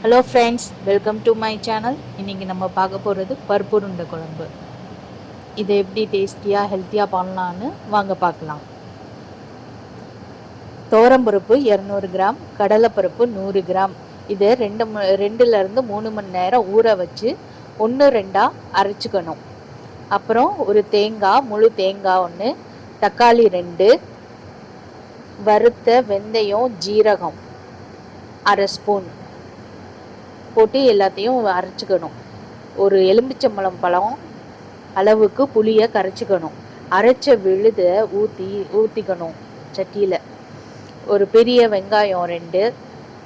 Hello friends, welcome to my channel. இன்றைக்கி நம்ம பார்க்க போகிறது பருப்பு உருண்டை குழம்பு. இதை எப்படி டேஸ்டியாக ஹெல்த்தியாக பண்ணலான்னு வாங்க பார்க்கலாம். துவரம்பருப்பு 200 கிராம், கடலைப்பருப்பு 100 கிராம். இதை 2லேருந்து 3 மணி நேரம் ஊற வச்சு 1-2 அரைச்சிக்கணும். அப்புறம் ஒரு தேங்காய், முழு தேங்காய் 1, தக்காளி 2, வறுத்த வெந்தயம், ஜீரகம் 1/2 ஸ்பூன் போட்டு எல்லாத்தையும் அரைச்சிக்கணும். ஒரு எலுமிச்சம்பழம் பழம் அளவுக்கு புளியை கரைச்சிக்கணும். அரைச்ச விழுதை ஊற்றிக்கணும் சட்டியில். ஒரு பெரிய வெங்காயம் 2,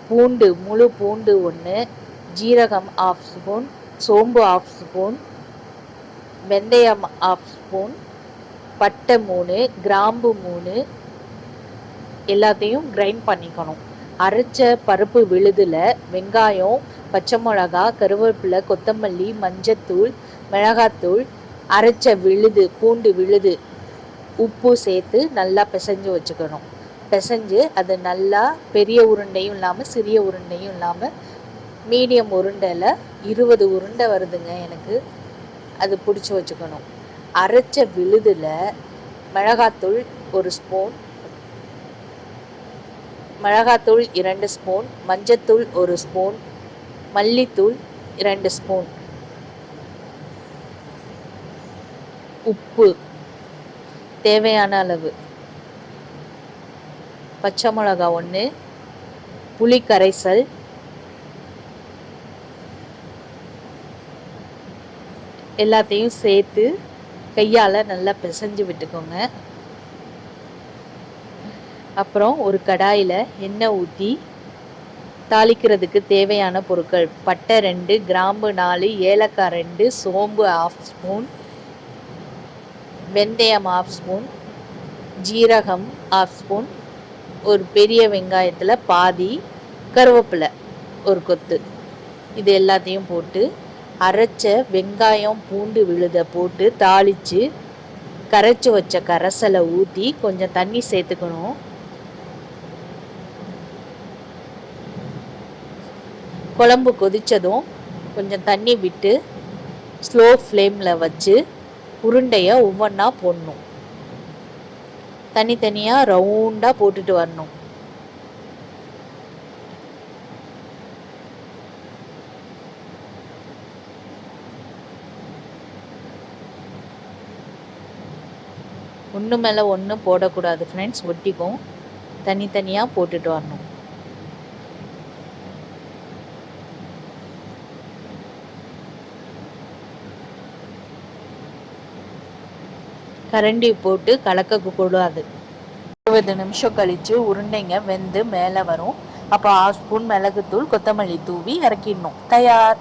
பூண்டு, முழு பூண்டு 1, ஜீரகம் 1/2 ஸ்பூன், சோம்பு 1/2 ஸ்பூன், வெந்தயம் 1/2 ஸ்பூன், பட்டை 3, கிராம்பு 3 எல்லாத்தையும் கிரைண்ட் பண்ணிக்கணும். அரைச்ச பருப்பு விழுதில் வெங்காயம், பச்சை மிளகா, கருவேப்பிலை, கொத்தமல்லி, மஞ்சத்தூள், மிளகாத்தூள், அரைச்ச விழுது, பூண்டு விழுது, உப்பு சேர்த்து நல்லா பிசைஞ்சு வச்சுக்கணும். பிசைஞ்சு அது நல்லா பெரிய உருண்டையும் இல்லாமல் சிறிய உருண்டையும் இல்லாமல் மீடியம் உருண்டையில் 20 உருண்டை வருதுங்க எனக்கு, அது பிடிச்சி வச்சுக்கணும். அரைச்ச விழுதில் மிளகாத்தூள் 1 ஸ்பூன், மிளகாத்தூள் 2 ஸ்பூன், மஞ்சத்தூள் 1 ஸ்பூன், மல்லித்தூள் 2 ஸ்பூன், உப்பு தேவையான அளவு, பச்சை மிளகா 1, புளி கரைசல், எல்லாத்தையும் சேர்த்து கையால் நல்லா பிசைஞ்சு விட்டுக்கோங்க. அப்புறம் ஒரு கடாயில் எண்ணெய் ஊற்றி தாளிக்கிறதுக்கு தேவையான பொருட்கள்: பட்டை 2, கிராம்பு 4, ஏலக்காய் 2, சோம்பு 1/2 ஸ்பூன், வெந்தயம் 1/2 ஸ்பூன், ஜீரகம் 1/2 ஸ்பூன், ஒரு பெரிய வெங்காயத்தில் பாதி, கருவேப்பிலை 1 கொத்து. இது எல்லாத்தையும் போட்டு அரைச்ச வெங்காயம், பூண்டு விழுதை போட்டு தாளித்து கரைச்சி வச்ச கரைசலை ஊற்றி கொஞ்சம் தண்ணி சேர்த்துக்கணும். குழம்பு கொதித்ததும் கொஞ்சம் தண்ணி விட்டு ஸ்லோ ஃப்ளேமில் வச்சு உருண்டையை ஒவ்வொன்றா போடணும். தனித்தனியாக ரவுண்டாக போட்டுட்டு வரணும். ஒன்று மேலே ஒன்று போடக்கூடாது ஃப்ரெண்ட்ஸ், ஒட்டிக்கும். தனித்தனியாக போட்டுட்டு வரணும். கரண்டி போட்டு கலக்கக்கூடாது. 20 நிமிஷம் கழித்து உருண்டைங்க வெந்து மேலே வரும். அப்போ 1/2 ஸ்பூன் மிளகுத்தூள், கொத்தமல்லி தூவி இறக்கிடணும். தயார்.